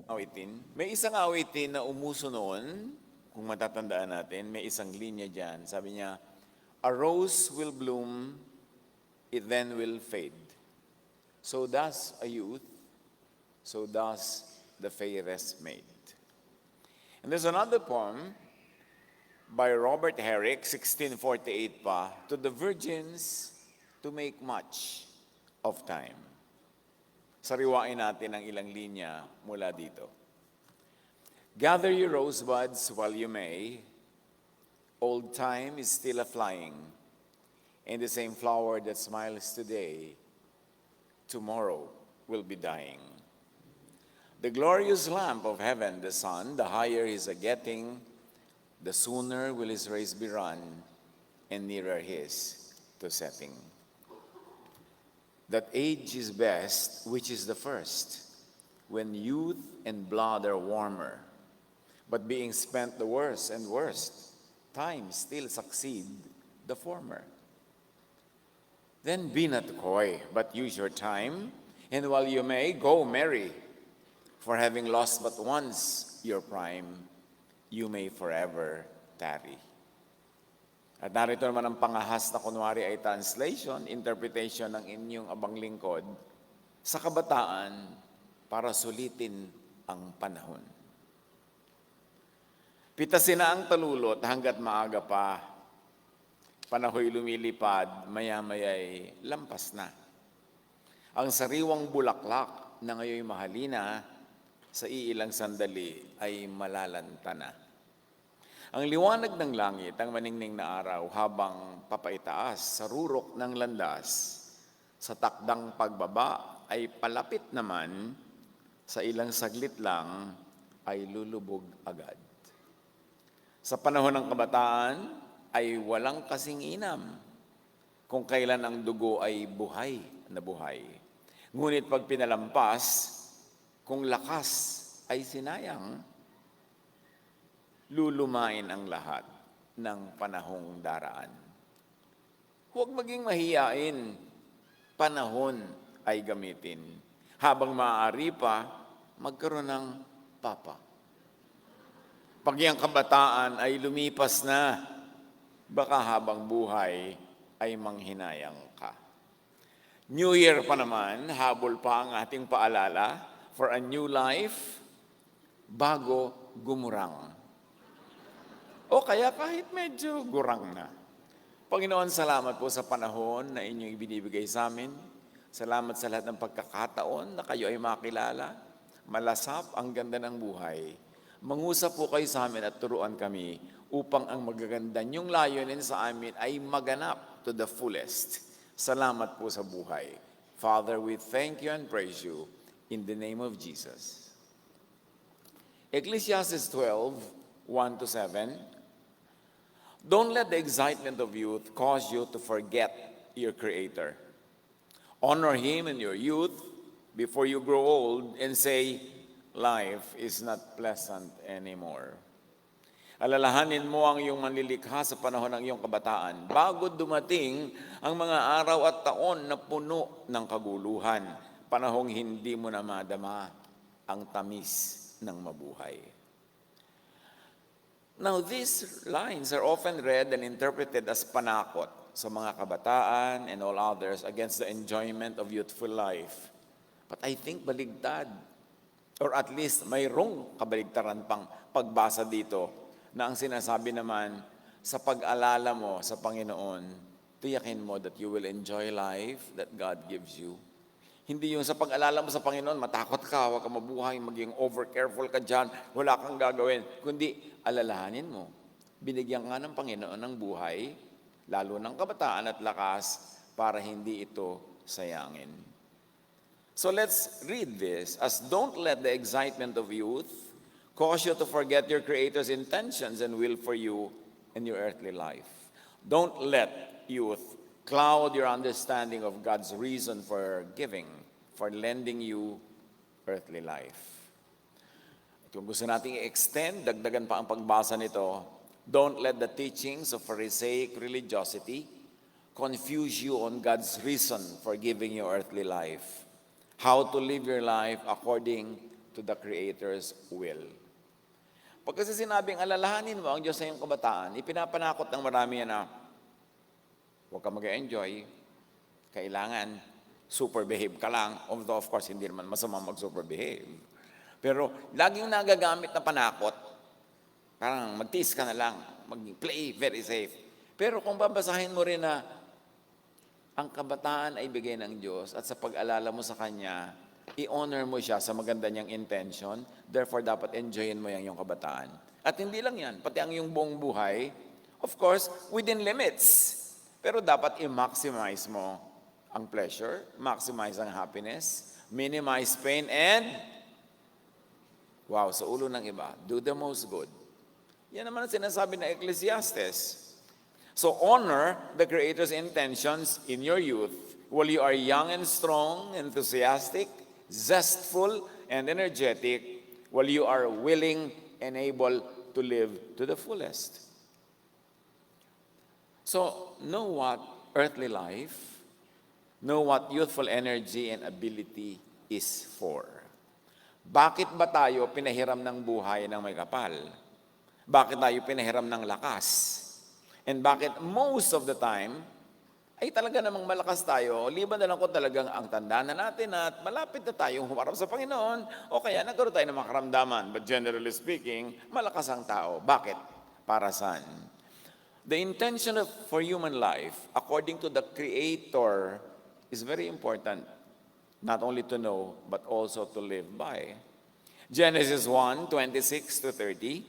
awitin. May isang awitin na umuso noon, kung matatandaan natin, may isang linya dyan. Sabi niya, a rose will bloom, it then will fade. So does a youth, so does the fairest maid. And there's another poem by Robert Herrick, 1648 pa, to the virgins to make much of time. Sariwain natin ang ilang linya mula dito. Gather your rosebuds while you may, old time is still a-flying, and the same flower that smiles today, tomorrow will be dying. The glorious lamp of heaven, the sun, the higher is a-getting, the sooner will his race be run, and nearer his to setting. That age is best, which is the first, when youth and blood are warmer, but being spent the worst and worst, time still succeed the former. Then be not coy, but use your time, and while you may, go merry, for having lost but once your prime, you may forever tarry. At narito naman ang pangahas na kunwari ay translation, interpretation ng inyong abang lingkod sa kabataan para sulitin ang panahon. Pitasin na ang talulot hanggat maaga pa. Panahoy lumilipad, maya-maya'y lampas na. Ang sariwang bulaklak na ngayoy mahalina, sa iilang sandali ay malalanta na. Ang liwanag ng langit, ang maningning na araw habang papaitaas sa rurok ng landas, sa takdang pagbaba ay palapit naman, sa ilang saglit lang ay lulubog agad. Sa panahon ng kabataan ay walang kasing inam kung kailan ang dugo ay buhay na buhay. Ngunit pag pinalampas, kung lakas ay sinayang, lulumain ang lahat ng panahong daraan. Huwag maging mahiyain, panahon ay gamitin. Habang maaari pa, magkaroon ng papa. Pag yung kabataan ay lumipas na, baka habang buhay ay manghinayang ka. New Year pa naman, habol pa ang ating paalala for a new life, bago gumurang. O kaya kahit medyo gurang na. Panginoon, salamat po sa panahon na inyong ibinibigay sa amin. Salamat sa lahat ng pagkakataon na kayo ay makilala. Malasap ang ganda ng buhay. Mangusap po kayo sa amin at turuan kami upang ang magaganda niyong layunin sa amin ay maganap to the fullest. Salamat po sa buhay. Father, we thank you and praise you in the name of Jesus. Ecclesiastes 12:1-7. Don't let the excitement of youth cause you to forget your Creator. Honor Him in your youth before you grow old and say, life is not pleasant anymore. Alalahanin mo ang iyong manlilikha sa panahon ng iyong kabataan bago dumating ang mga araw at taon na puno ng kaguluhan, panahong hindi mo na madama ang tamis ng mabuhay. Now, these lines are often read and interpreted as panakot sa mga kabataan and all others against the enjoyment of youthful life. But I think baligtad, or at least mayroong kabaligtaran pang pagbasa dito na ang sinasabi naman, sa pag-alala mo sa Panginoon, tiyakin mo that you will enjoy life that God gives you. Hindi yung sa pag-alala mo sa Panginoon, matakot ka, huwag ka mabuhay, maging over-careful ka dyan, wala kang gagawin. Kundi, alalahanin mo, binigyan ka ng Panginoon ng buhay, lalo ng kabataan at lakas, para hindi ito sayangin. So let's read this as don't let the excitement of youth cause you to forget your Creator's intentions and will for you in your earthly life. Don't let youth cloud your understanding of God's reason for giving, for lending you earthly life. At kung gusto nating i-extend, dagdagan pa ang pagbasa nito, don't let the teachings of Pharisaic religiosity confuse you on God's reason for giving you earthly life. How to live your life according to the Creator's will. Pag kasi sinabing alalahanin mo ang Diyos sa iyong kabataan, ipinapanakot ng marami yan na huwag ka mag-enjoy, kailangan super behave ka lang. Although of course, hindi naman masama mag-super behave. Pero laging nagagamit na panakot, parang mag-tease ka na lang, mag-play very safe. Pero kung babasahin mo rin na ang kabataan ay bigay ng Diyos at sa pag-alala mo sa Kanya, i-honor mo siya sa maganda niyang intention, therefore dapat enjoyin mo yung kabataan. At hindi lang yan, pati ang yung buong buhay, of course, within limits. Pero dapat i-maximize mo ang pleasure, maximize ang happiness, minimize pain, and, wow, sa ulo ng iba, do the most good. Yan naman ang sinasabi ng Ecclesiastes. So honor the Creator's intentions in your youth while you are young and strong, enthusiastic, zestful, and energetic, while you are willing and able to live to the fullest. So know what earthly life, know what youthful energy and ability is for. Bakit ba tayo pinahiram ng buhay ng may kapal? Bakit tayo pinahiram ng lakas? And bakit most of the time, ay talaga namang malakas tayo, liban na lang kung talagang ang tanda na natin at malapit na tayong humarap sa Panginoon, o kaya nagkaroon tayo ng mga karamdaman. But generally speaking, malakas ang tao. Bakit? Para saan? The intention for human life, according to the Creator, is very important. Not only to know, but also to live by. Genesis 1:26-30,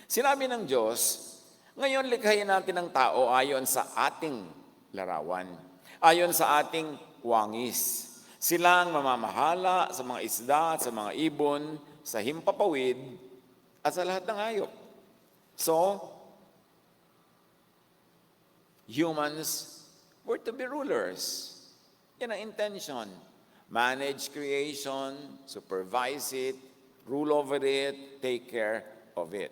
sinabi ng Diyos, ngayon likhayin natin ang tao ayon sa ating larawan, ayon sa ating wangis. Sila ang mamamahala sa mga isda at sa mga ibon, sa himpapawid, at sa lahat ng hayop. So, humans were to be rulers. Yan ang intention. Manage creation, supervise it, rule over it, take care of it.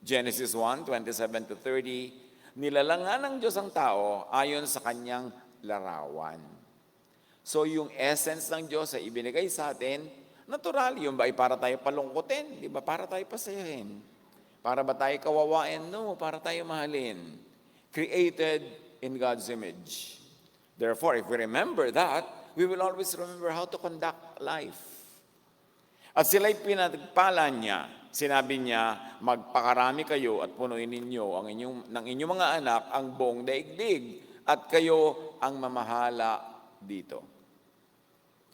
Genesis 1:27-30, nilalangan ng Diyos ang tao ayon sa kanyang larawan. So yung essence ng Diyos ay ibinigay sa atin, natural, yung ba ay para tayo palungkutin? Di ba? Para tayo pasayahin. Para ba tayo kawawain? No, para tayo mahalin. Created in God's image. Therefore, if we remember that, we will always remember how to conduct life. At sila'y pinagpala niya. Sinabi niya, magpakarami kayo at punuin ninyo ng inyong mga anak ang buong daigdig at kayo ang mamahala dito.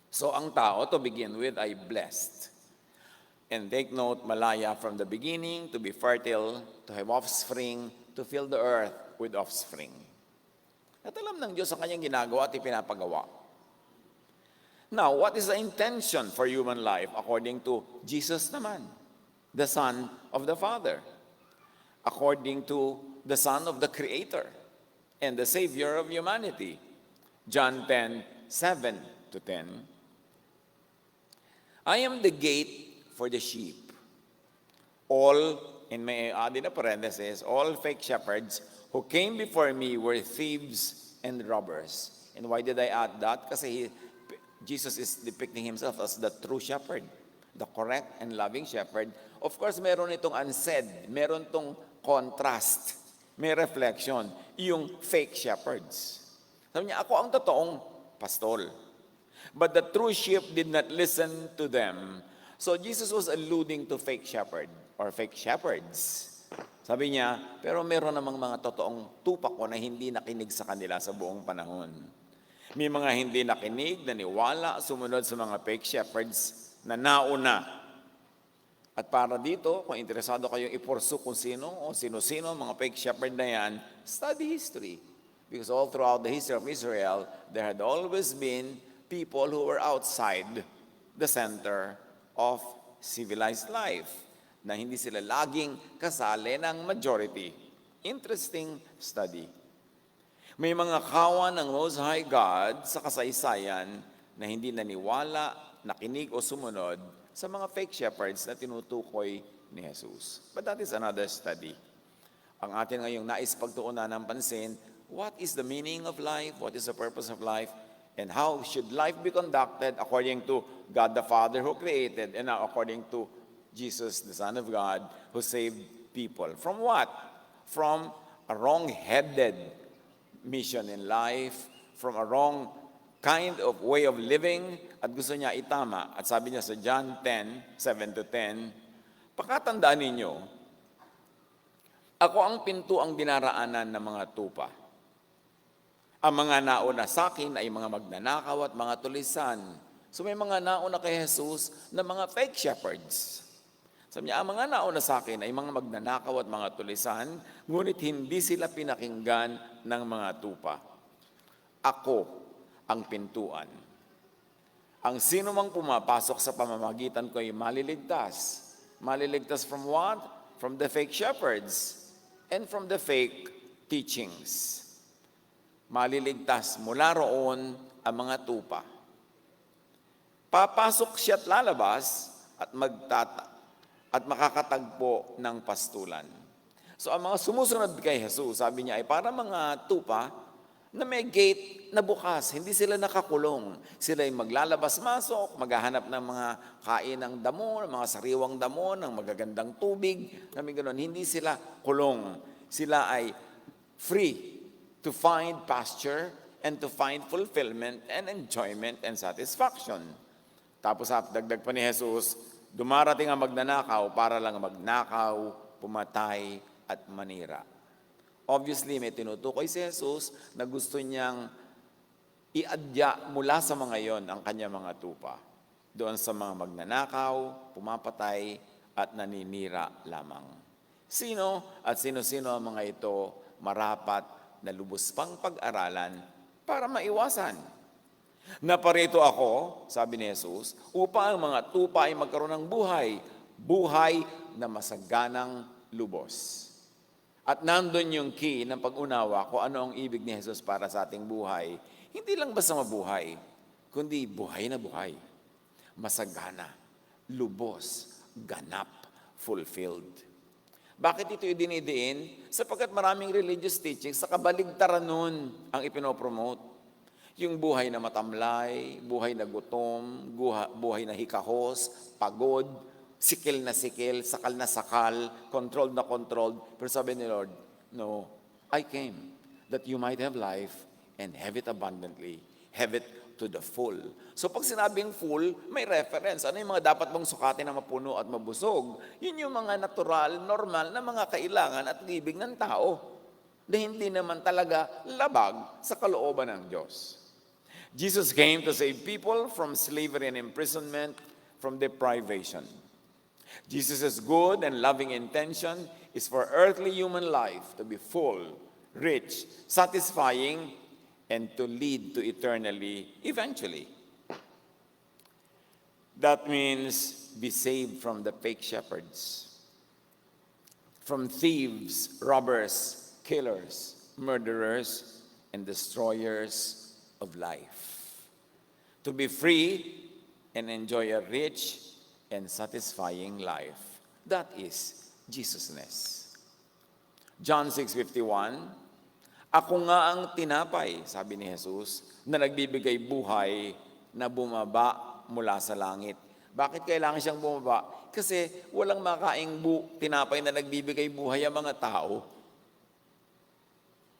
So ang tao, to begin with, ay blessed. And take note, malaya from the beginning, to be fertile, to have offspring, to fill the earth with offspring. At alam ng Diyos ang kanyang ginagawa at ipinapagawa. Now, what is the intention for human life according to Jesus naman? The Son of the Father, according to the Son of the Creator and the Savior of humanity. John 10:7-10. I am the gate for the sheep. All, in may add in a parenthesis, all fake shepherds who came before me were thieves and robbers. And why did I add that? Kasi Jesus is depicting himself as the true shepherd, the correct and loving shepherd. Of course, meron itong unsaid, meron itong contrast, may reflection, yung fake shepherds. Sabi niya, ako ang totoong pastol. But the true sheep did not listen to them. So Jesus was alluding to fake shepherd or fake shepherds. Sabi niya, pero meron namang mga totoong tupak ko na hindi nakinig sa kanila sa buong panahon. May mga hindi nakinig, naniwala, sumunod sa mga fake shepherds na nauna. At para dito, kung interesado kayong ipursu kung sino o sino-sino mga fake shepherd na yan, study history. Because all throughout the history of Israel, there had always been people who were outside the center of civilized life, na hindi sila laging kasali ng majority. Interesting study. May mga kawan ng Most High God sa kasaysayan na hindi naniwala, nakinig o sumunod sa mga fake shepherds na tinutukoy ni Jesus. But that is another study. Ang atin ngayong nais pagtuunan ng pansin, what is the meaning of life? What is the purpose of life? And how should life be conducted according to God the Father who created, and now according to Jesus, the Son of God, who saved people. From what? From a wrong-headed mission in life, from a wrong kind of way of living, at gusto niya itama. At sabi niya sa John 10:7-10, pakatandaan ninyo, ako ang pinto ang dinaraanan ng mga tupa. Ang mga nauna sa akin ay mga magnanakaw at mga tulisan. So may mga nauna kay Jesus na mga fake shepherds. Sabi niya, ang mga nauna sa akin ay mga magnanakaw at mga tulisan, ngunit hindi sila pinakinggan ng mga tupa. Ako ang pintuan. Ang sino mang pumapasok sa pamamagitan ko ay maliligtas. Maliligtas from what? From the fake shepherds and from the fake teachings. Maliligtas mula roon ang mga tupa. Papasok siya at lalabas at makakatagpo ng pastulan. So ang mga sumusunod kay Jesus, sabi niya ay para mga tupa na may gate na bukas, hindi sila nakakulong. Sila ay maglalabas-masok, maghahanap ng mga kain ng damo, ng mga sariwang damo, ng magagandang tubig, namin ganoon. Hindi sila kulong. Sila ay free to find pasture and to find fulfillment and enjoyment and satisfaction. Tapos dagdag pa ni Jesus, dumarating ang magnanakaw para lang magnakaw, pumatay at manira. Obviously, may tinutukoy si Jesus na gusto niyang iadya mula sa mga yon ang kanya mga tupa. Doon sa mga magnanakaw, pumapatay at naninira lamang. Sino at sino-sino ang mga ito marapat na lubos pang pag-aralan para maiwasan. Naparito ako, sabi ni Jesus, upang ang mga tupa ay magkaroon ng buhay na masaganang lubos. At nandun yung key ng pag-unawa kung ano ang ibig ni Jesus para sa ating buhay. Hindi lang basta mabuhay, kundi buhay na buhay. Masagana, lubos, ganap, fulfilled. Bakit ito idinidiin? Sapagkat maraming religious teachings sa kabaligtaran nun ang ipinopromote. Yung buhay na matamlay, buhay na gutom, buhay na hikahos, pagod, sikil na sikil, sakal na sakal, controlled na controlled. Pero sabi ni Lord, no, I came that you might have life and have it abundantly, have it to the full. So pag sinabing full, may reference. Ano yung mga dapat mong sukatin na mapuno at mabusog? Yun yung mga natural, normal na mga kailangan at libig ng tao na hindi naman talaga labag sa kalooban ng Diyos. Jesus came to save people from slavery and imprisonment, from deprivation. Jesus' good and loving intention is for earthly human life to be full, rich, satisfying, and to lead to eternally, eventually. That means be saved from the fake shepherds, from thieves, robbers, killers, murderers, and destroyers of life. To be free and enjoy a rich and satisfying life. That is Jesusness. John 6:51, ako nga ang tinapay, sabi ni Jesus, na nagbibigay buhay na bumaba mula sa langit. Bakit kailangan siyang bumaba? Kasi walang makaing tinapay na nagbibigay buhay ang mga tao.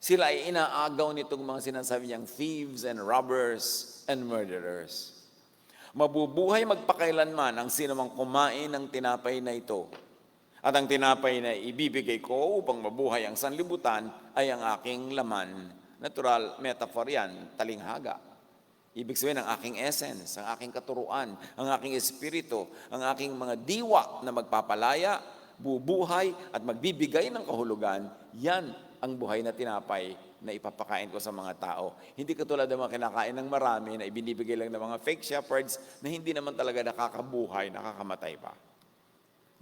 Sila ay inaagaw nitong mga sinasabi niyang thieves and robbers and murderers. Mabubuhay magpakailanman ang sino mang kumain ng tinapay na ito. At ang tinapay na ibibigay ko upang mabuhay ang sanlibutan ay ang aking laman. Natural metaphor yan, talinghaga. Ibig sabihin ang aking essence, ang aking katuruan, ang aking espiritu, ang aking mga diwa na magpapalaya, bubuhay at magbibigay ng kahulugan. Yan ang buhay na tinapay na ipapakain ko sa mga tao. Hindi katulad ng mga kinakain ng marami na ibinibigay lang ng mga fake shepherds na hindi naman talaga nakakabuhay, nakakamatay pa.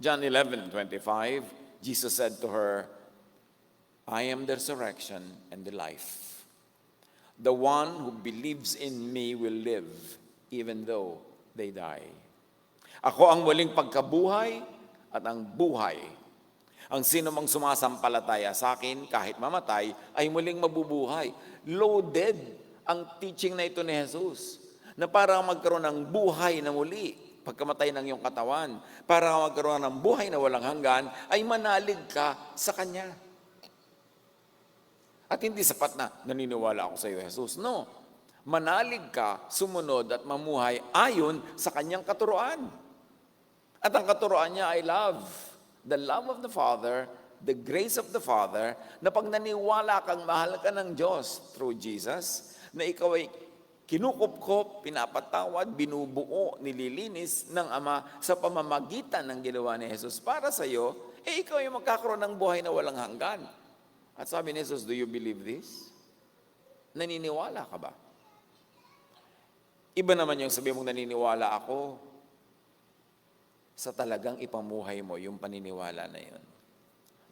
John 11:25, Jesus said to her, I am the resurrection and the life. The one who believes in me will live even though they die. Ako ang muling pagkabuhay at ang buhay. Ang sino mang sumasampalataya sa akin kahit mamatay ay muling mabubuhay. Loaded ang teaching na ito ni Jesus, na para magkaroon ng buhay na muli, pagkamatay ng iyong katawan, para magkaroon ng buhay na walang hanggan, ay manalig ka sa Kanya. At hindi sapat na naniniwala ako sa iyo, Jesus. No. Manalig ka, sumunod at mamuhay ayon sa Kanyang katuruan. At ang katuruan niya ay love. The love of the Father, the grace of the Father, na pag naniwala kang mahal ka ng Diyos through Jesus, na ikaw ay kinukupkop, pinapatawad, binubuo, nililinis ng Ama sa pamamagitan ng ginawa ni Jesus para sa iyo, ikaw ay magkakaroon ng buhay na walang hanggan. At sabi ni Jesus, do you believe this? Naniniwala ka ba? Iba naman yung sabi mong naniniwala ako sa talagang ipamuhay mo yung paniniwala na yun.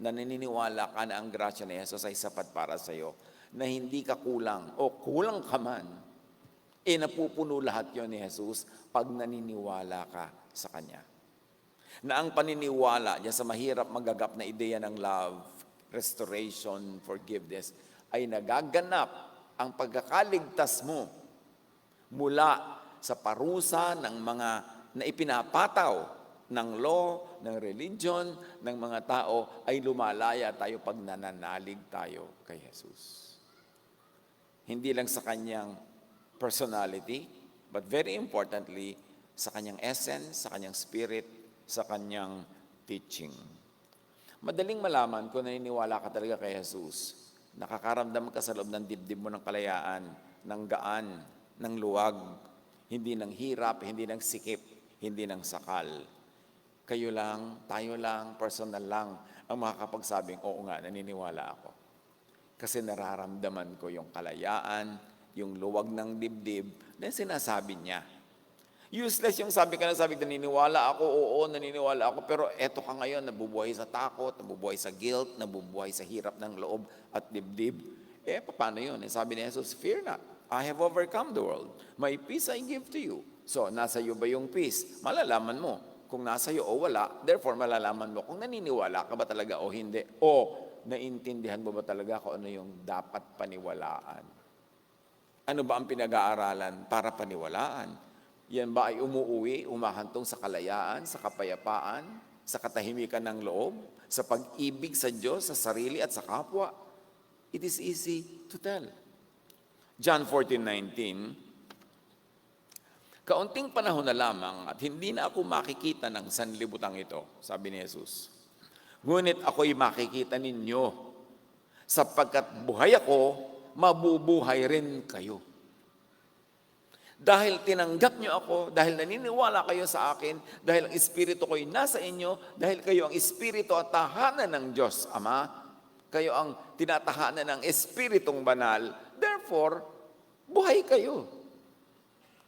Na naniniwala ka na ang grasya ni Jesus ay sapat para sa iyo, na hindi ka kulang o kulang ka man, napupuno lahat yon ni Jesus pag naniniwala ka sa Kanya. Na ang paniniwala niya sa mahirap magagap na ideya ng love, restoration, forgiveness, ay nagaganap ang pagkakaligtas mo mula sa parusa ng mga na ipinapataw ng law, ng religion, ng mga tao, ay lumalaya tayo pag nananalig tayo kay Jesus. Hindi lang sa Kanyang personality, but very importantly, sa Kanyang essence, sa Kanyang spirit, sa Kanyang teaching. Madaling malaman kung naniniwala ka talaga kay Jesus. Nakakaramdam ka sa loob ng dibdib mo ng kalayaan, ng gaan, ng luwag, hindi ng hirap, hindi ng sikip, hindi ng sakal. Kayo lang, tayo lang, personal lang ang makakapagsabing, oo nga, naniniwala ako. Kasi nararamdaman ko yung kalayaan, yung luwag ng dibdib na sinasabi niya. Useless yung sabi ka na sabi, naniniwala ako, oo, naniniwala ako, pero eto ka ngayon, nabubuhay sa takot, nabubuhay sa guilt, nabubuhay sa hirap ng loob at dibdib. Paano yun? Sabi ni Jesus, fear not, I have overcome the world. My peace I give to you. So, nasa iyo ba yung peace? Malalaman mo kung nasa iyo o wala, therefore malalaman mo kung naniniwala ka ba talaga o hindi, o naintindihan mo ba talaga kung ano yung dapat paniwalaan. Ano ba ang pinag-aaralan para paniwalaan? Yan ba ay umuuwi, umahantong sa kalayaan, sa kapayapaan, sa katahimikan ng loob, sa pag-ibig sa Diyos, sa sarili at sa kapwa? It is easy to tell. John 14:19, kaunting panahon na lamang at hindi na ako makikita ng sanlibutang ito, sabi ni Jesus. Ngunit ako'y makikita ninyo, sapagkat buhay ako, mabubuhay rin kayo. Dahil tinanggap nyo ako, dahil naniniwala kayo sa akin, dahil ang Espiritu ko'y nasa inyo, dahil kayo ang Espiritu at tahanan ng Diyos Ama, kayo ang tinatahanan ng Espiritong Banal, therefore, buhay kayo.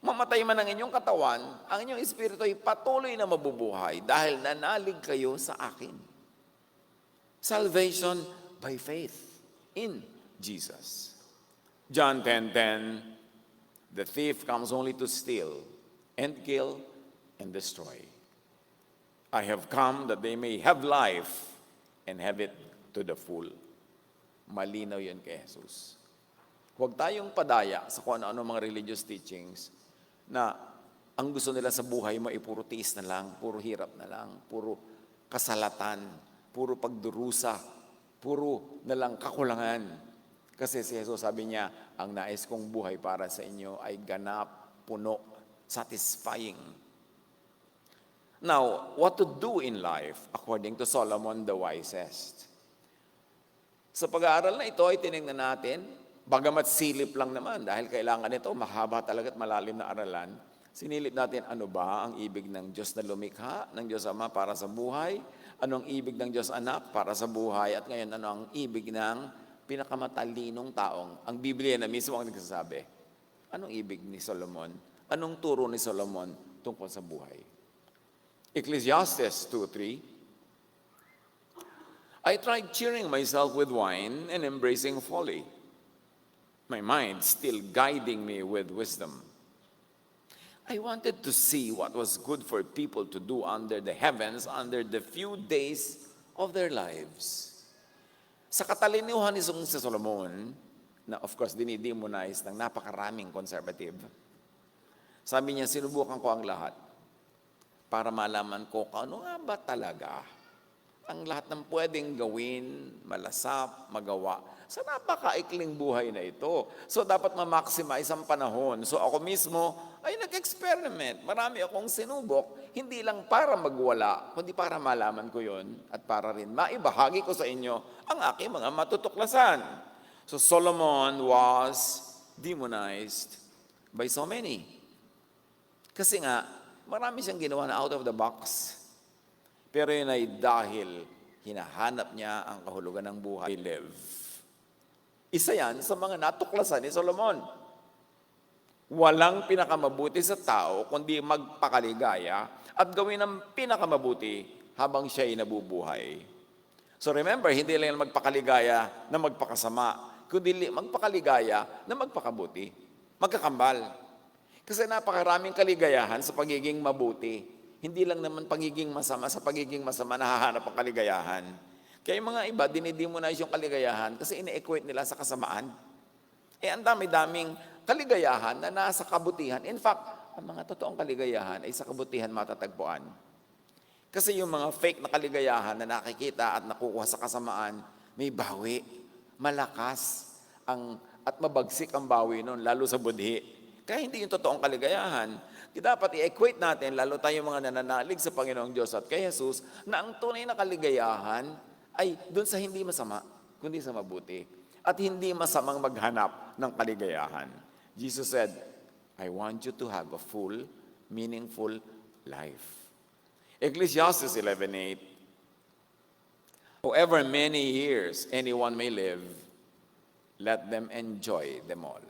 Mamatay man ang inyong katawan, ang inyong espiritu ay patuloy na mabubuhay dahil nanalig kayo sa akin. Salvation by faith in Jesus. John 10:10, the thief comes only to steal and kill and destroy. I have come that they may have life and have it to the full. Malinaw yun kay Jesus. Huwag tayong padaya sa kung ano-ano mga religious teachings na ang gusto nila sa buhay mo ay puro tiis na lang, puro hirap na lang, puro kasalatan, puro pagdurusa, puro na lang kakulangan. Kasi si Jesus sabi niya, ang nais kong buhay para sa inyo ay ganap, puno, satisfying. Now, what to do in life according to Solomon the wisest? Sa pag-aaral na ito ay tinignan natin, bagamat silip lang naman, dahil kailangan ito, mahaba talaga at malalim na aralan, sinilip natin ano ba ang ibig ng Diyos na lumikha, ng Diyos Ama para sa buhay, ano ang ibig ng Diyos Anak para sa buhay, at ngayon ano ang ibig ng pinakamatalinong taong, ang Biblia na mismo ang nagsasabi. Anong ibig ni Solomon? Anong turo ni Solomon tungkol sa buhay? Ecclesiastes 2:3, I tried cheering myself with wine and embracing folly, my mind still guiding me with wisdom. I wanted to see what was good for people to do under the heavens, under the few days of their lives. Sa katalinuhan ni Solomon, na of course dinidemonize ng napakaraming conservative. Sabi niya, sinubukan ko ang lahat para malaman ko kung ano nga ba talaga ang lahat ng pwedeng gawin, malasap, magawa sa napakaikling buhay na ito. So dapat ma-maximize ang panahon. So ako mismo ay nag-experiment. Marami akong sinubok, hindi lang para magwala, kundi para malaman ko yon at para rin maibahagi ko sa inyo ang aking mga matutuklasan. So Solomon was demonized by so many. Kasi nga, marami siyang ginawa na out of the box. Pero yun ay dahil hinahanap niya ang kahulugan ng buhay. Live. Isa yan sa mga natuklasan ni Solomon. Walang pinakamabuti sa tao kundi magpakaligaya at gawin ang pinakamabuti habang siya'y nabubuhay. So remember, hindi lang magpakaligaya na magpakasama, kundi magpakaligaya na magpakabuti. Magkakambal. Kasi napakaraming kaligayahan sa pagiging mabuti. Hindi lang naman pagiging masama, sa pagiging masama nahahanap ang kaligayahan. Kaya yung mga iba, dinidemonize yung kaligayahan kasi ine-equate nila sa kasamaan. Ang dami-daming kaligayahan na nasa kabutihan. In fact, ang mga totoong kaligayahan ay sa kabutihan matatagpuan. Kasi yung mga fake na kaligayahan na nakikita at nakukuha sa kasamaan, may bawi, malakas, at mabagsik ang bawi nun, lalo sa budhi. Kaya hindi yung totoong kaligayahan. Dapat i-equate natin, lalo tayong mga nananalig sa Panginoong Diyos at kay Jesus, na ang tunay na kaligayahan ay dun sa hindi masama, kundi sa mabuti. At hindi masamang maghanap ng kaligayahan. Jesus said, I want you to have a full, meaningful life. Ecclesiastes 11:8, however many years anyone may live, let them enjoy them all.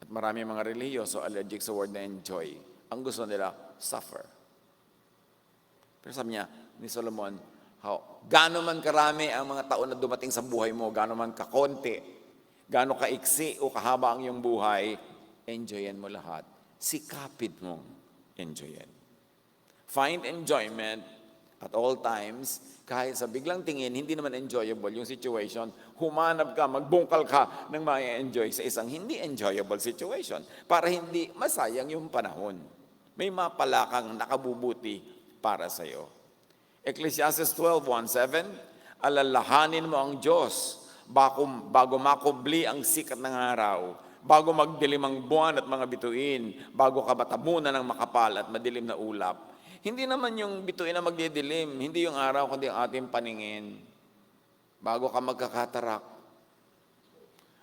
At marami mga relihiyoso allergic sa word na enjoy. Ang gusto nila, suffer. Pero sabi niya, ni Solomon, gaano man karami ang mga taon na dumating sa buhay mo, gaano man kakonti, gaano kaiksi o kahaba ang iyong buhay, enjoyin mo lahat. Sikapit mong enjoyin. Find enjoyment at all times, kahit sa biglang tingin, hindi naman enjoyable yung situation, humanap ka, magbungkal ka ng ma-enjoy sa isang hindi enjoyable situation para hindi masayang yung panahon. May mapala kang nakabubuti para sa iyo. Ecclesiastes 12:1-7, alalahanin mo ang Diyos bago makubli ang sikat ng araw, bago magdilim ang buwan at mga bituin, bago ka batabunan ng makapal at madilim na ulap. Hindi naman yung bituin na magdidilim, hindi yung araw, kundi ang ating paningin. Bago ka magkakatarak,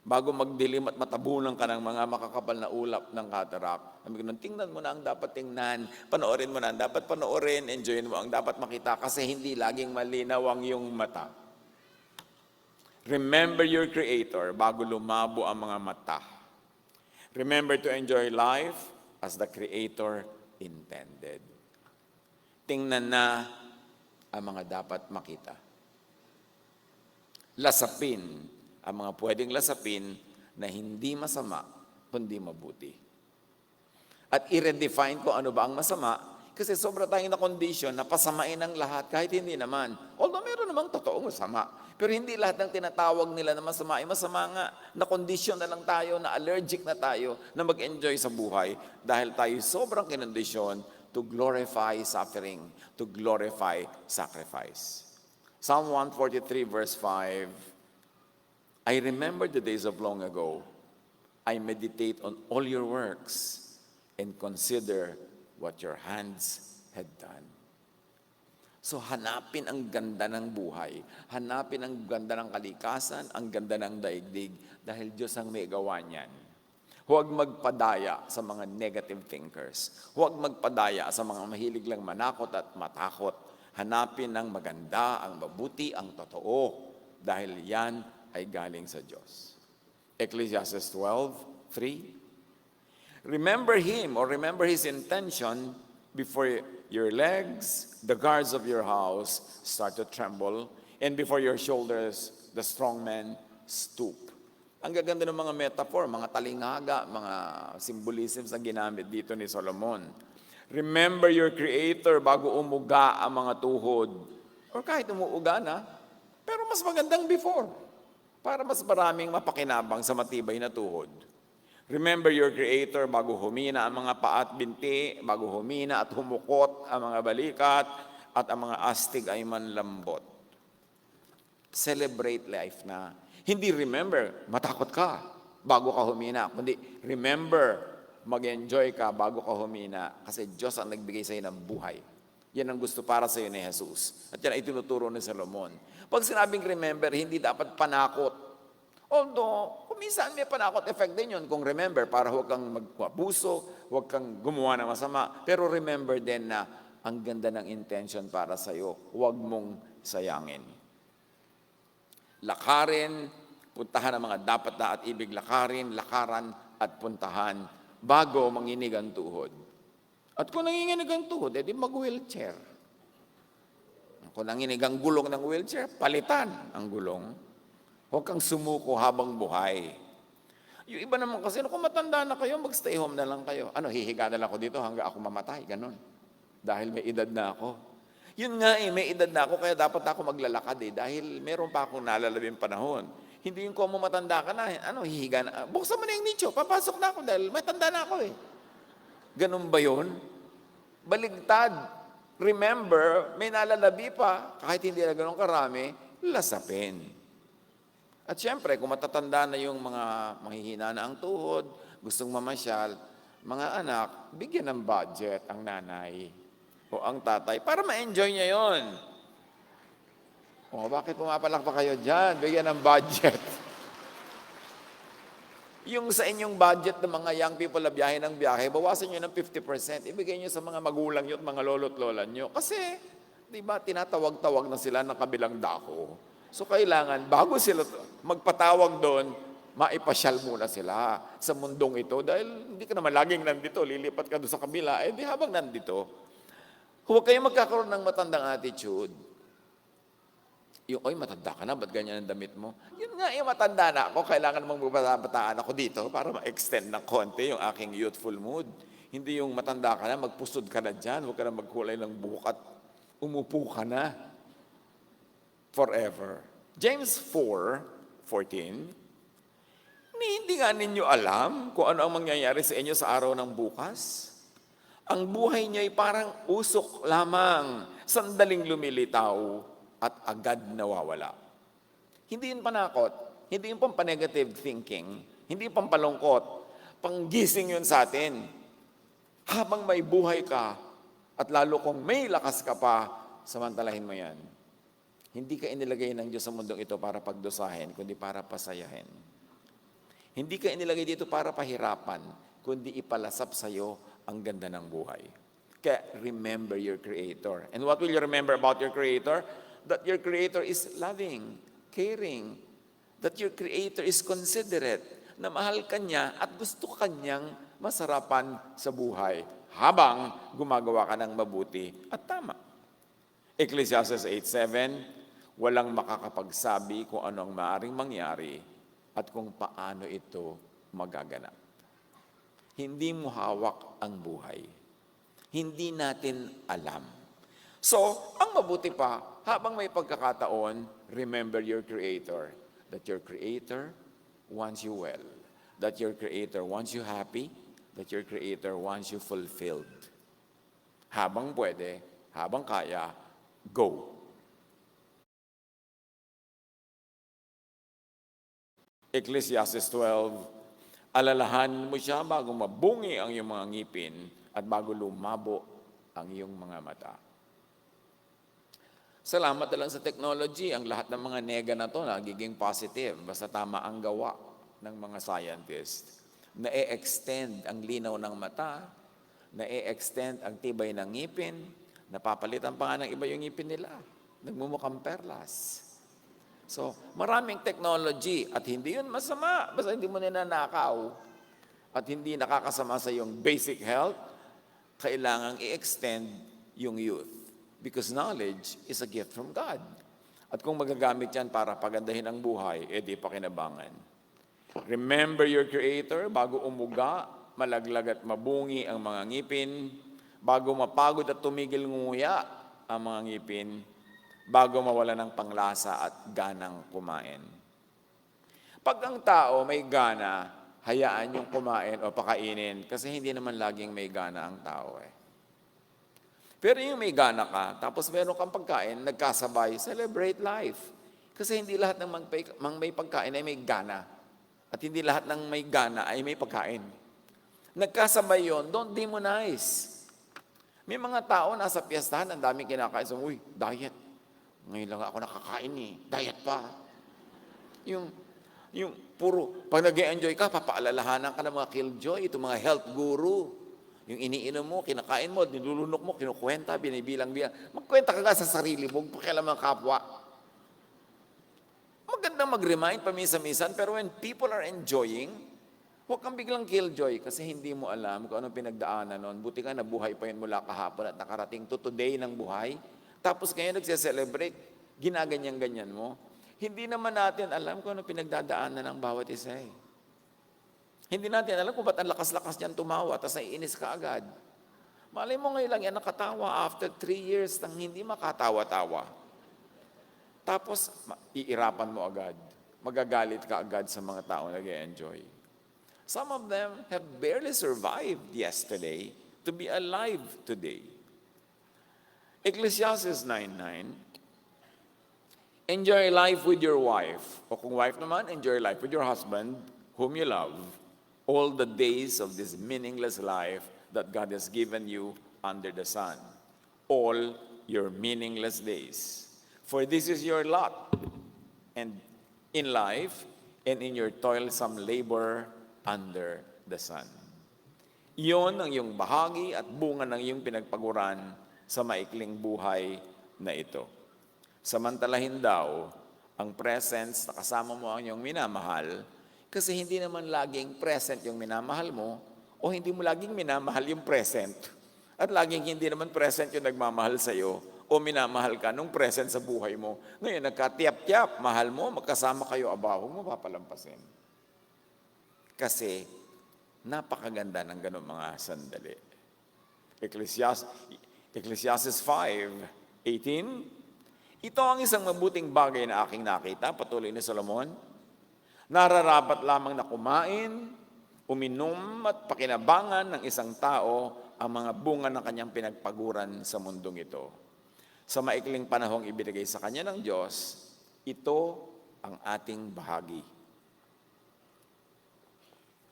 bago magdilim at matabunan ka ng mga makakapal na ulap ng katarak. Tingnan mo na ang dapat tingnan, panoorin mo na ang dapat panoorin, enjoyin mo ang dapat makita kasi hindi laging malinaw ang iyong mata. Remember your Creator bago lumabo ang mga mata. Remember to enjoy life as the Creator intended. Tingnan na ang mga dapat makita. Lasapin ang mga pwedeng lasapin na hindi masama, kundi mabuti. At i-redefine ko ano ba ang masama, kasi sobra tayong na-condition na pasamain ang lahat kahit hindi naman. Although meron namang totoong masama, pero hindi lahat ng tinatawag nila na masama ay masama nga. Na-condition na lang tayo, na allergic na tayo na mag-enjoy sa buhay dahil tayo sobrang kinondisyon to glorify suffering, to glorify sacrifice. Psalm 143 verse 5, I remember the days of long ago. I meditate on all your works and consider what your hands had done. So hanapin ang ganda ng buhay, hanapin ang ganda ng kalikasan, ang ganda ng daigdig, dahil Diyos ang may gawa niyan. Huwag magpadaya sa mga negative thinkers. Huwag magpadaya sa mga mahilig lang manakot at matakot. Hanapin ang maganda, ang mabuti, ang totoo. Dahil yan ay galing sa Diyos. Ecclesiastes 12:3. Remember Him or remember His intention before your legs, the guards of your house start to tremble, and before your shoulders, the strong men stoop. Ang gaganda ng mga metaphor, mga talingaga, mga symbolisms na ginamit dito ni Solomon. Remember your Creator bago umuga ang mga tuhod. Or kahit umuuga na, pero mas magandang before. para mas maraming mapakinabang sa matibay na tuhod. Remember your Creator bago humina ang mga paa at binti, bago humina at humukot ang mga balikat, at ang mga astig ay manlambot. Celebrate life na. Hindi remember, matakot ka bago ka humina, kundi remember, mag-enjoy ka bago ka humina kasi Diyos ang nagbigay sa iyo ng buhay. Yan ang gusto para sa iyo ni Jesus. At yan ay tinuturo ni Solomon. Pag sinabing remember, hindi dapat panakot. Although, kuminsan may panakot effect din yun kung remember, para huwag kang magpabuso, huwag kang gumawa ng masama. Pero remember din na ang ganda ng intention para sa iyo, huwag mong sayangin. Lakarin, puntahan ang mga dapat na at ibig lakarin, lakaran at puntahan bago manginig ang tuhod. At kung nanginginig ang tuhod, edi mag-wheelchair. Kung nanginginig ang gulong ng wheelchair, palitan ang gulong. Huwag kang sumuko habang buhay. Yung iba naman kasi, kung matanda na kayo, mag-stay home na lang kayo. Hihiga na lang ako dito hanggang ako mamatay, ganon. Dahil may edad na ako. Yun nga may edad na ako, kaya dapat ako maglalakad dahil meron pa akong nalalabing panahon. Hindi yung kung matanda ka na, hihiga na. Buksan mo na yung nicho, papasok na ako dahil may tanda na ako Ganun ba yun? Baligtad. Remember, may nalalabi pa, kahit hindi na ganun karami, lasapin. At syempre, kung matatanda na yung mga mahihina na ang tuhod, gustong mamasyal, mga anak, bigyan ng budget ang nanay o ang tatay para ma-enjoy niya yon. Bakit pumapalak pa kayo dyan? Bigyan ng budget. Yung sa inyong budget ng mga young people na biyahe ng biyahe, bawasan nyo ng 50%. Ibigay nyo sa mga magulang nyo at mga lolo't lola nyo. Kasi, di ba, tinatawag-tawag na sila ng kabilang dako. So, kailangan, bago sila magpatawag doon, maipasyal muna sila sa mundong ito. Dahil hindi ka naman laging nandito, lilipat ka doon sa kabila. Di habang nandito, huwag kayong magkakaroon ng matandang attitude. Matanda ka na, ba't ganyan ang damit mo? Yun nga, matanda na ako, kailangan mong babataan ako dito para ma-extend ng konti yung aking youthful mood. Hindi yung matanda ka na, magpusod ka na dyan, huwag ka na magkulay ng buhok at umupo ka na forever. James 4:14, hindi nga ninyo alam kung ano ang mangyayari sa inyo sa araw ng bukas? Ang buhay niyo ay parang usok lamang, sandaling lumilitaw at agad nawawala. Hindi yun panakot, hindi yun pang-negative thinking, hindi yun pampalungkot, panggising yun sa atin. Habang may buhay ka, at lalo kung may lakas ka pa, samantalahin mo yan. Hindi ka inilagay ng Diyos sa mundong ito para pagdusahin, kundi para pasayahin. Hindi ka inilagay dito para pahirapan, kundi ipalasap sa iyo ang ganda ng buhay. Kaya remember your Creator. And what will you remember about your Creator? That your Creator is loving, caring, that your Creator is considerate, na mahal ka niya at gusto ka niyang masarapan sa buhay habang gumagawa ka ng mabuti at tama. Ecclesiastes 8:7, walang makakapagsabi kung ano ang maaaring mangyari at kung paano ito magaganap. Hindi mo hawak ang buhay. Hindi natin alam. So, ang mabuti pa, habang may pagkakataon, remember your Creator. That your Creator wants you well. That your Creator wants you happy. That your Creator wants you fulfilled. Habang pwede, habang kaya, go. Ecclesiastes 12, alalahanin mo siya bago mabungi ang iyong mga ngipin at bago lumabo ang iyong mga mata. Salamat na lang sa technology, ang lahat ng mga nega na to nagiging positive, basta tama ang gawa ng mga scientists. Na-extend ang linaw ng mata, na-extend ang tibay ng ngipin, napapalitan pa nga ng iba yung ngipin nila, nagmumukhang perlas. So, maraming technology at hindi yun masama, basta hindi mo ninanakaw at hindi nakakasama sa iyong basic health, kailangang i-extend yung youth. Because knowledge is a gift from God. At kung magagamit yan para pagandahin ang buhay, edi pakinabangan. Remember your Creator bago umuga, malaglag at mabungi ang mga ngipin, bago mapagod at tumigil nguya ang mga ngipin, bago mawala ng panglasa at ganang kumain. Pag ang tao may gana, hayaan yung kumain o pakainin kasi hindi naman laging may gana ang tao eh. Pero yung may gana ka, tapos meron kang pagkain, nagkasabay, celebrate life. Kasi hindi lahat ng may pagkain ay may gana. At hindi lahat ng may gana ay may pagkain. Nagkasabay yon, don't demonize. May mga tao nasa piyestahan, ang daming kinakain. So, uy, diet. Ngayon lang ako nakakain eh. Diet pa. Yung puro, pag nag-enjoy ka, papaalalahanan ka ng mga killjoy, itong mga health guru. Yung iniinom mo, kinakain mo, nilulunok mo, kinukwenta, binibilang-bilang. Magkwenta ka nga sa sarili mo, pakialam ang kapwa. Magandang mag-remind paminsan-minsan, pero when people are enjoying, huwag kang biglang killjoy kasi hindi mo alam kung anong pinagdaanan nun. Buti ka nabuhay pa yun mula kahapon at nakarating to today ng buhay. Tapos ngayon nagse-celebrate, ginaganyan-ganyan mo. Hindi naman natin alam kung anong pinagdadaanan ng bawat isa eh. Hindi natin alam kung ba't ang lakas-lakas niyan tumawa, tapos naiinis ka agad. Malay mo ngayon lang yan nakatawa after 3 years nang hindi makatawa-tawa. Tapos, iirapan mo agad. Magagalit ka agad sa mga tao na nag-enjoy. Some of them have barely survived yesterday to be alive today. Ecclesiastes 9:9, enjoy life with your wife. O kung wife naman, enjoy life with your husband, whom you love, all the days of this meaningless life that God has given you under the sun. All your meaningless days. For this is your lot, and in life, and in your toilsome labor under the sun. Iyon ang iyong bahagi at bunga ng iyong pinagpaguran sa maikling buhay na ito. Samantalahin daw ang presence na kasama mo ang iyong minamahal, kasi hindi naman laging present yung minamahal mo, o hindi mo laging minamahal yung present, at laging hindi naman present yung nagmamahal sa iyo, o minamahal ka nung present sa buhay mo. Ngayon, nagkatiyap-tiyap, mahal mo, magkasama kayo, huwag mo papalampasin. Kasi, napakaganda ng ganun mga sandali. Ecclesiastes 5:18, ito ang isang mabuting bagay na aking nakita, patuloy ni Solomon, nararapat lamang na kumain, uminom at pakinabangan ng isang tao ang mga bunga ng kanyang pinagpaguran sa mundong ito. Sa maikling panahong ibinigay sa kanya ng Diyos, ito ang ating bahagi.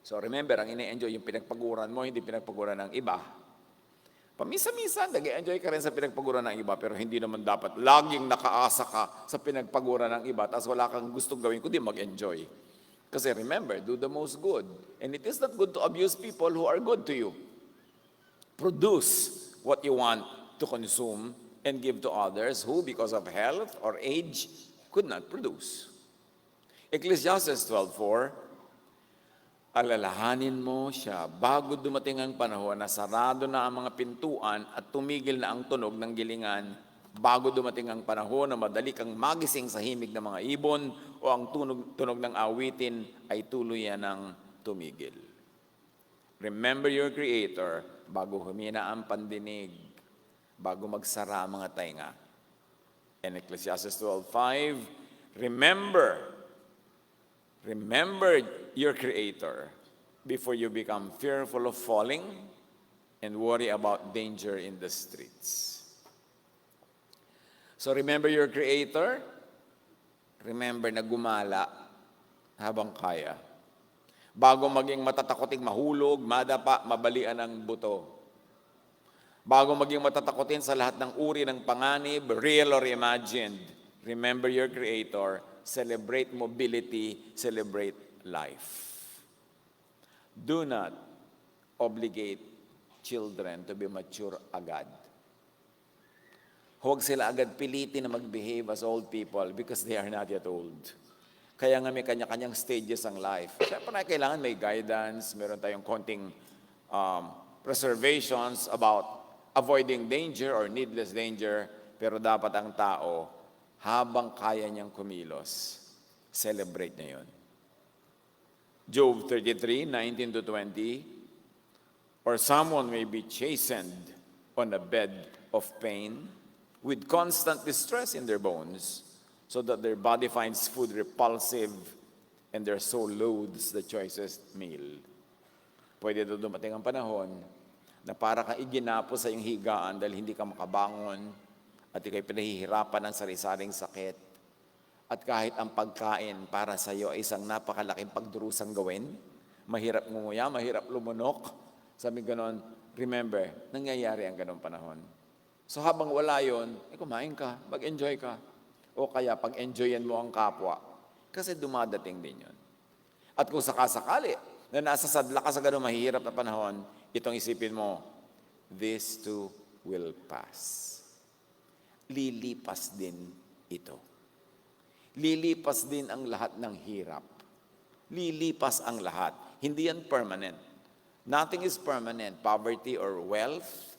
So remember, ang ine-enjoy yung pinagpaguran mo, hindi pinagpaguran ng iba. Paminsan-minsan, nag-enjoy ka rin sa pinagpaguran ng iba, pero hindi naman dapat laging nakaasa ka sa pinagpaguran ng iba, tapos wala kang gustong gawin kundi mag-enjoy. Kasi remember, do the most good. And it is not good to abuse people who are good to you. Produce what you want to consume and give to others who, because of health or age, could not produce. Ecclesiastes 12:4, alalahanin mo siya bago dumating ang panahon na sarado na ang mga pintuan at tumigil na ang tunog ng gilingan, bago dumating ang panahon na madali kang magising sa himig ng mga ibon o ang tunog ng awitin ay tuluyan ng tumigil. Remember your Creator bago humina ang pandinig, bago magsara ang mga tainga. And Ecclesiastes 12:5, remember your Creator before you become fearful of falling and worry about danger in the streets. So remember your Creator, remember na gumala habang kaya. Bago maging matatakoting mahulog, madapa, mabalian ng buto. Bago maging matatakotin sa lahat ng uri ng panganib, real or imagined, remember your Creator, celebrate mobility, celebrate life. Do not obligate children to be mature agad. Huwag sila agad pilitin na mag-behave as old people because they are not yet old. Kaya nga may kanya-kanyang stages ang life. Siyempre kailangan may guidance, meron tayong konting preservations about avoiding danger or needless danger, pero dapat ang tao, habang kaya niyang kumilos, celebrate niya yun. Job 33:19-20, or someone may be chastened on a bed of pain with constant distress in their bones, so that their body finds food repulsive and their soul loathes the choicest meal. Pwede doon dumating ang panahon na para kang iginapo sa iyong higaan dahil hindi ka makabangon at ikay pinahihirapan ng sari-saring sakit. At kahit ang pagkain para sa iyo ay isang napakalaking pagdurusang gawin, mahirap nguya, mahirap lumunok, sabi ganon, remember, nangyayari ang ganong panahon. So habang wala yon, kumain ka, mag-enjoy ka. O kaya pag-enjoyan mo ang kapwa. Kasi dumadating din yon. At kung sakasakali na nasa sadla ka sa ganong mahirap na panahon, itong isipin mo, this too will pass. Lilipas din ito. Lilipas din ang lahat ng hirap. Lilipas ang lahat. Hindi yan permanent. Nothing is permanent. Poverty or wealth,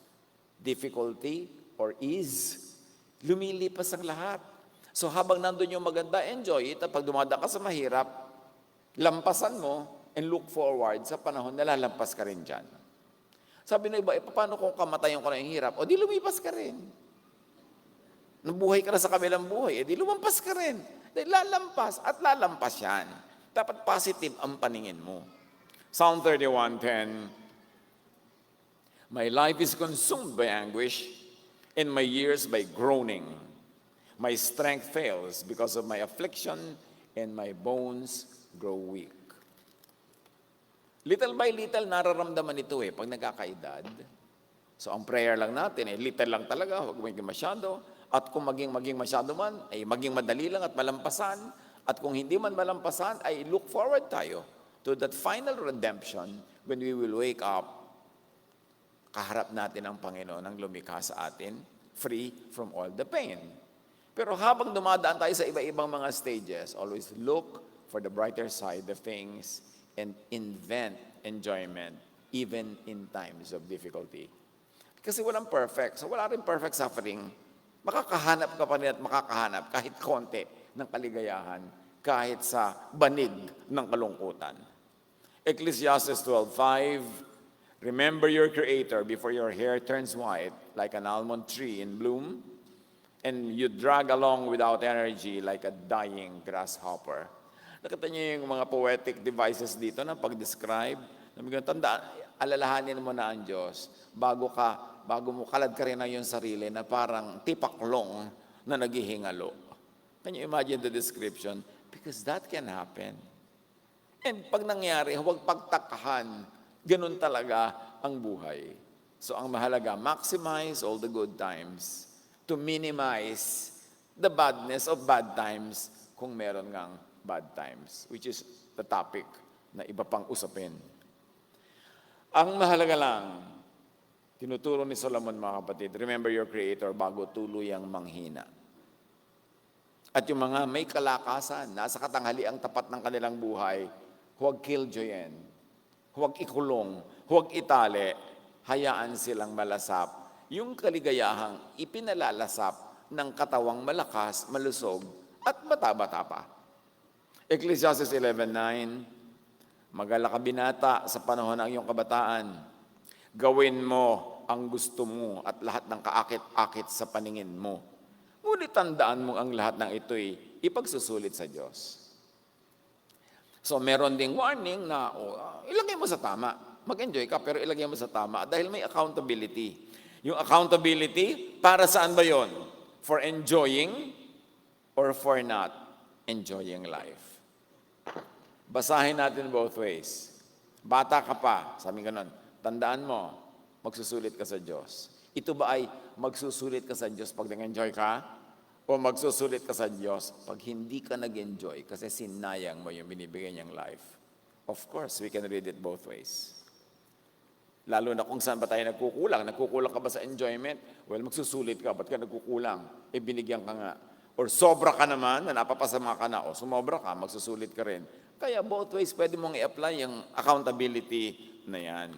difficulty or ease, lumilipas ang lahat. So habang nandun yung maganda, enjoy it. At pag dumada ka sa mahirap, lampasan mo and look forward sa panahon na lalampas ka rin dyan. Sabi na iba, paano kung kamatayan ko na yung hirap? O di lumipas ka rin. Nabuhay ka na sa kabilang buhay, di lumampas ka rin. Dahil lalampas at lalampas yan. Dapat positive ang paningin mo. Psalm 31:10, my life is consumed by anguish, and my years by groaning. My strength fails because of my affliction, and my bones grow weak. Little by little, nararamdaman ito pag nagkakaedad. So ang prayer lang natin, little lang talaga, huwag maging masyado. At kung maging masyado man, ay maging madali lang at malampasan. At kung hindi man malampasan, ay look forward tayo to that final redemption when we will wake up, kaharap natin ang Panginoon ang lumikha sa atin, free from all the pain. Pero habang dumadaan tayo sa iba-ibang mga stages, always look for the brighter side of things and invent enjoyment even in times of difficulty. Kasi walang perfect. So wala rin perfect suffering. Makakahanap ka pa rin at makakahanap kahit konti ng kaligayahan, kahit sa banig ng kalungkutan. Ecclesiastes 12:5, remember your Creator before your hair turns white like an almond tree in bloom, and you drag along without energy like a dying grasshopper. Nakita niyo yung mga poetic devices dito na pag-describe. Tandaan, alalahanin mo na ang Diyos bago mo kalad ka rin na yung sarili na parang tipaklong na naghihingalo. Can you imagine the description? Because that can happen. And pag nangyari, huwag pagtakahan. Ganun talaga ang buhay. So ang mahalaga, maximize all the good times to minimize the badness of bad times kung meron ngang bad times, which is the topic na iba pang usapin. Ang mahalaga lang, tinuturo ni Solomon, mga kapatid, remember your Creator bago tuluyang manghina. At yung mga may kalakasan, nasa katanghali ang tapat ng kanilang buhay, huwag killjoyin, huwag ikulong, huwag itali, hayaan silang malasap. Yung kaligayahang ipinalalasap ng katawang malakas, malusog, at bata-bata pa. Ecclesiastes 11:9, mag-alala ka binata sa panahon ng iyong kabataan. Gawin mo ang gusto mo at lahat ng kaakit-akit sa paningin mo. Ngunit tandaan mo ang lahat ng ito'y ipagsusulit sa Diyos. So meron ding warning na ilagay mo sa tama. Mag-enjoy ka pero ilagay mo sa tama dahil may accountability. Yung accountability, para saan ba yon? For enjoying or for not enjoying life? Basahin natin both ways. Bata ka pa, sabi ganon, tandaan mo, magsusulit ka sa Diyos. Ito ba ay magsusulit ka sa Diyos pag nag-enjoy ka? O magsusulit ka sa Diyos pag hindi ka nag-enjoy kasi sinayang mo yung binibigay niyang life? Of course, we can read it both ways. Lalo na kung saan ba tayo nagkukulang. Nagkukulang ka ba sa enjoyment? Well, magsusulit ka. Ba't ka nagkukulang? Binigyan ka nga. Or sobra ka naman, na napapasama ka na. O sumobra ka, magsusulit ka rin. Kaya both ways, pwede mong i-apply yung accountability na yan.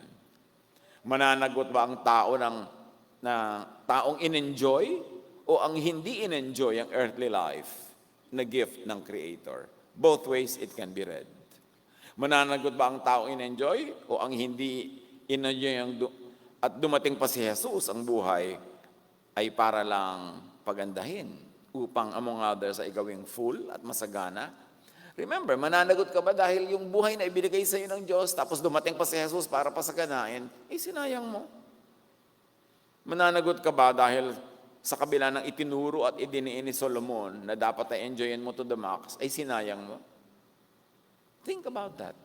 Mananagot ba ang taong in-enjoy o ang hindi in-enjoy ang earthly life na gift ng Creator? Both ways, it can be read. Mananagot ba ang taong in-enjoy o ang hindi in-enjoy at dumating pa si Jesus ang buhay ay para lang pagandahin upang among others ay gawing full at masagana? Remember, mananagot ka ba dahil yung buhay na ibinigay sa iyo ng Diyos, tapos dumating pa si Jesus para pasaganain, sinayang mo. Mananagot ka ba dahil sa kabila ng itinuro at idiniin ni Solomon na dapat ay enjoyin mo to the max, ay sinayang mo? Think about that.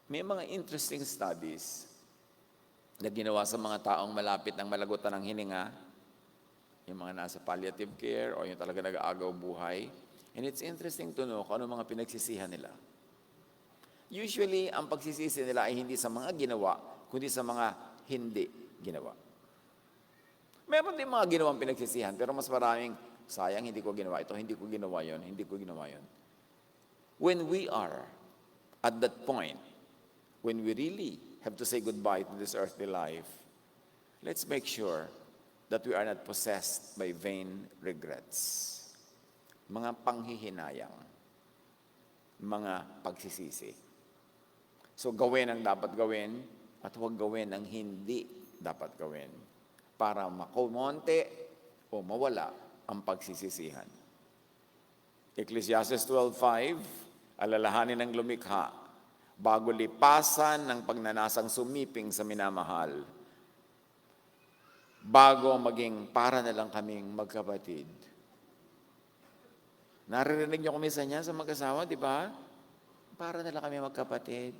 May mga interesting studies na ginawa sa mga taong malapit ng malagutan ng hininga, yung mga nasa palliative care o yung talaga nag-aagaw buhay. And it's interesting to know kung ano mga pinagsisihan nila. Usually, ang pagsisisi nila ay hindi sa mga ginawa, kundi sa mga hindi ginawa. Meron din mga ginawang pinagsisihan, pero mas maraming, sayang, hindi ko ginawa ito, hindi ko ginawa yon, hindi ko ginawa yon. When we are at that point, when we really have to say goodbye to this earthly life, let's make sure that we are not possessed by vain regrets. Mga panghihinayang, mga pagsisisi. So gawin ang dapat gawin at huwag gawin ang hindi dapat gawin para makumonte o mawala ang pagsisisihan. Ecclesiastes 12:5, alalahanin ng lumikha bago lipasan ng pagnanasang sumiping sa minamahal, bago maging para na lang kaming magkapatid. Naririnig niyo kung minsan yan sa mag-asawa, di ba? Para na lang kami magkapatid.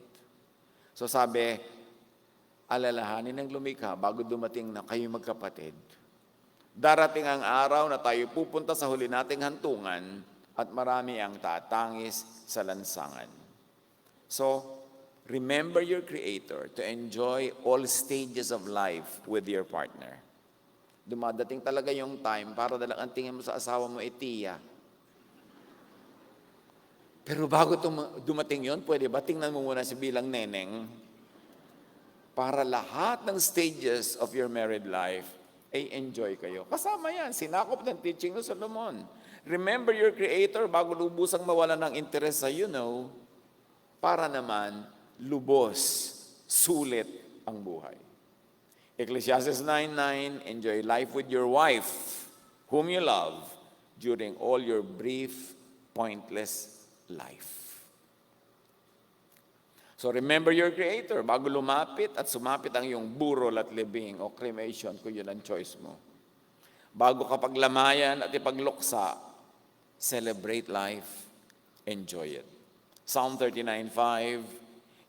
So sabi, alalahanin ng lumikha bago dumating na kayo magkapatid. Darating ang araw na tayo pupunta sa huli nating hantungan at marami ang tatangis sa lansangan. So, remember your Creator to enjoy all stages of life with your partner. Dumadating talaga yung time para dalang ang tingin mo sa asawa mo, tiya. Pero bago dumating yon, pwede ba tingnan mo muna si bilang neneng? Para lahat ng stages of your married life, ay enjoy kayo. Kasama yan, sinakop ng teaching ng Solomon. Remember your Creator bago lubusang mawala ng interest sa para naman lubos, sulit ang buhay. Ecclesiastes 9:9, enjoy life with your wife, whom you love, during all your brief, pointless life. So remember your Creator bago lumapit at sumapit ang iyong burol at libing o cremation kung yun ang choice mo. Bago ka paglamayan at ipagluksa, celebrate life, enjoy it. Psalm 39:5,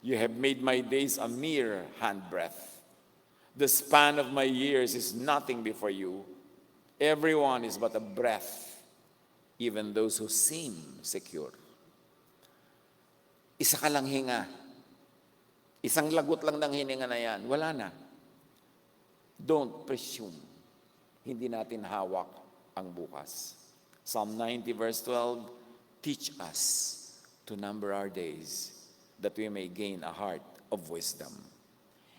you have made my days a mere handbreadth. The span of my years is nothing before you. Everyone is but a breath, even those who seem secure. Isa ka lang hinga. Isang lagot lang ng hininga na yan. Wala na. Don't presume. Hindi natin hawak ang bukas. Psalm 90:12, teach us to number our days that we may gain a heart of wisdom.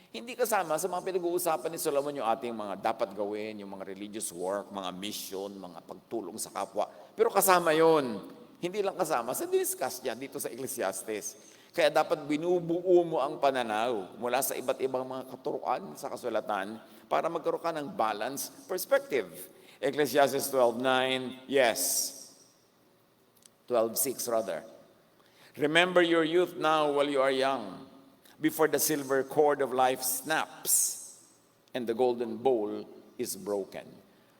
Hindi kasama sa mga pinag-uusapan ni Solomon yung ating mga dapat gawin, yung mga religious work, mga mission, mga pagtulong sa kapwa. Pero kasama yon. Hindi lang kasama sa discuss niya dito sa Ecclesiastes. Kaya dapat binubuo mo ang pananaw mula sa iba't ibang mga katuruan sa kasulatan para magkaroon ka ng balanced perspective. Ecclesiastes 12:9, yes. 12:6 rather. Remember your youth now while you are young, before the silver cord of life snaps and the golden bowl is broken.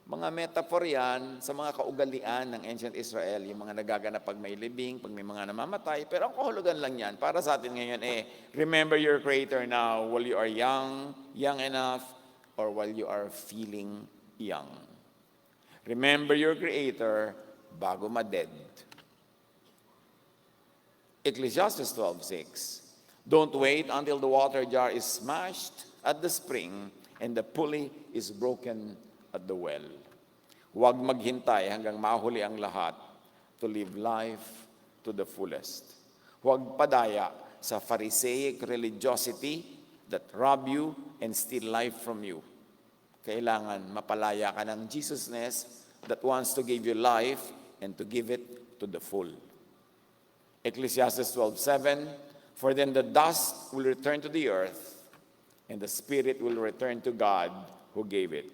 Mga metaphor yan sa mga kaugalian ng ancient Israel, yung mga nagaganap pag may libing, pag may mga namamatay. Pero ang kahulugan lang yan, para sa atin ngayon remember your Creator now while you are young, young enough, or while you are feeling young. Remember your Creator bago ma-dead. Ecclesiastes 12:6, don't wait until the water jar is smashed at the spring and the pulley is broken at the well. Huwag maghintay hanggang mahuli ang lahat to live life to the fullest. Huwag padaya sa Pharisaic religiosity that rob you and steal life from you. Kailangan mapalaya ka ng Jesusness that wants to give you life and to give it to the full. Ecclesiastes 12:7, for then the dust will return to the earth and the spirit will return to God who gave it.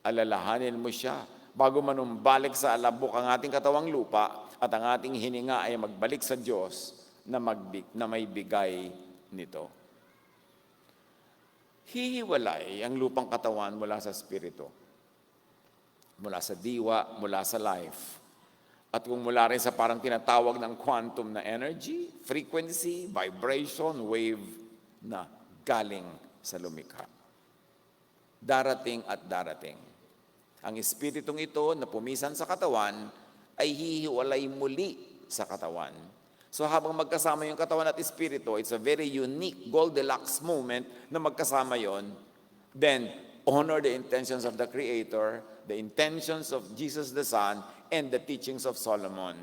Alalahanin mo siya bago manumbalik sa alabok ang ating katawang lupa at ang ating hininga ay magbalik sa Diyos na may bigay nito. Hihiwalay ang lupang katawan mula sa spirito, mula sa diwa, mula sa life. At kung mula rin sa parang tinatawag ng quantum na energy, frequency, vibration, wave na galing sa lumikha. Darating at darating. Ang espiritong ito na pumisan sa katawan ay hihiwalay muli sa katawan. So habang magkasama yung katawan at espiritu, it's a very unique Goldilocks moment na magkasama yon. Then, honor the intentions of the Creator, the intentions of Jesus the Son, and the teachings of Solomon.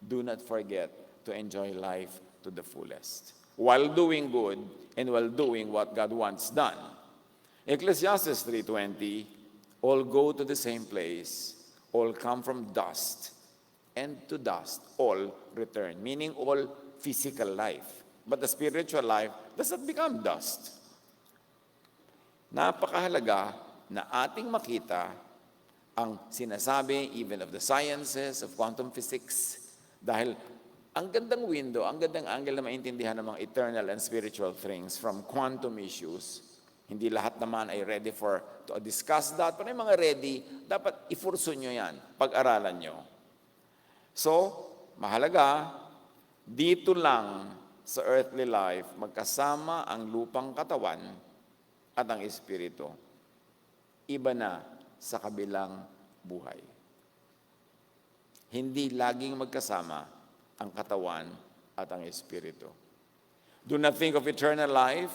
Do not forget to enjoy life to the fullest, while doing good and while doing what God wants done. Ecclesiastes 3:20, all go to the same place, all come from dust, and to dust all return, meaning all physical life. But the spiritual life does not become dust. Napakahalaga na ating makita ang sinasabi even of the sciences of quantum physics dahil ang gandang window, ang gandang angle na maintindihan ng mga eternal and spiritual things from quantum issues. Hindi lahat naman ay ready to discuss that. Pero yung mga ready, dapat ifurso nyo yan, pag-aralan nyo. So, mahalaga, dito lang sa earthly life, magkasama ang lupang katawan at ang espiritu. Iba na sa kabilang buhay. Hindi laging magkasama ang katawan at ang espiritu. Do not think of eternal life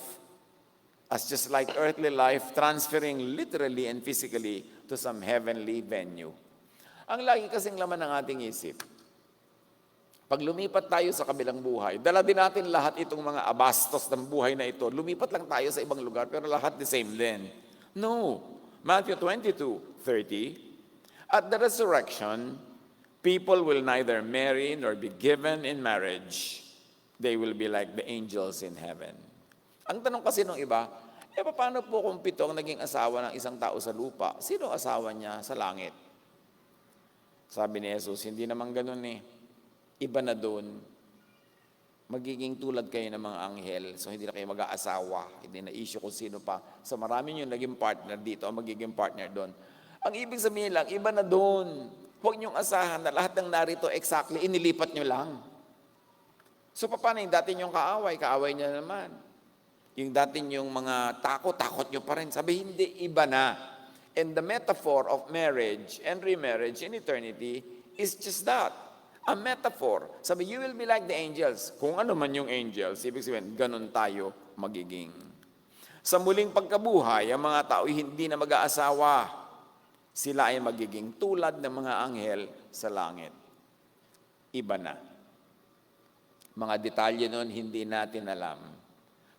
as just like earthly life, transferring literally and physically to some heavenly venue. Ang lagi kasing laman ng ating isip, pag lumipat tayo sa kabilang buhay, dala din natin lahat itong mga abastos ng buhay na ito. Lumipat lang tayo sa ibang lugar, pero lahat the same din. No. Matthew 22:30, at the resurrection, people will neither marry nor be given in marriage. They will be like the angels in heaven. Ang tanong kasi ng iba, paano po kung 7 ang naging asawa ng isang tao sa lupa? Sino ang asawa niya sa langit? Sabi ni Jesus, hindi naman ganun eh. Iba na doon. Magiging tulad kayo ng mga anghel. So hindi na kayo mag-aasawa. Hindi na issue kung sino pa. So marami yung naging partner dito, ang magiging partner doon. Ang ibig sabihin lang, iba na doon. Huwag niyong asahan na lahat ng narito exactly, inilipat niyo lang. So paano yung dati niyong kaaway niya naman. Yung dati niyong mga takot niyo pa rin. Sabi, hindi, iba na. And the metaphor of marriage and remarriage in eternity is just that. A metaphor. Sabi, you will be like the angels. Kung ano man yung angels, ibig sabihin, ganun tayo magiging. Sa muling pagkabuhay, ang mga tao hindi na mag-aasawa. Sila ay magiging tulad ng mga anghel sa langit. Iba na. Mga detalye nun, hindi natin alam.